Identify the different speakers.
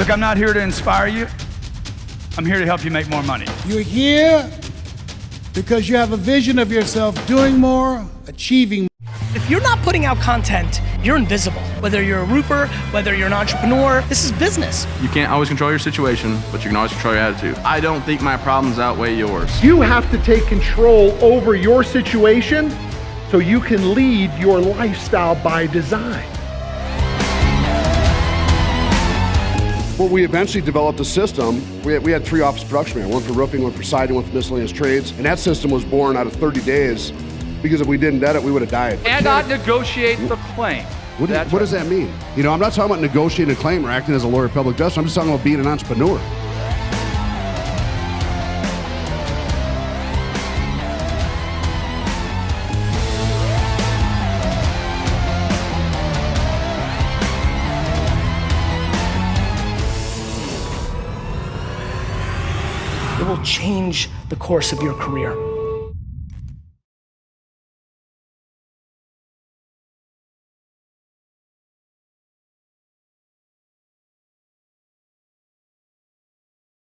Speaker 1: Look, I'm not here to inspire you. I'm here to help you make more money.
Speaker 2: You're here because you have a vision of yourself doing more, achieving more.
Speaker 3: If you're not putting out content, you're invisible. Whether you're a roofer, whether you're an entrepreneur, this is business.
Speaker 4: You can't always control your situation, but you can always control your attitude. I don't think my problems outweigh yours.
Speaker 5: You have to take control over your situation so you can lead your lifestyle by design.
Speaker 6: Well, we eventually developed a system. We had 3 office production men, one for roofing, one for siding, one for miscellaneous trades. And that system was born out of 30 days because if we didn't do it, we would have died.
Speaker 7: And not negotiate the claim.
Speaker 6: What does that mean? You know, I'm not talking about negotiating a claim or acting as a lawyer of public justice. I'm just talking about being an entrepreneur.
Speaker 3: It will change the course of your career.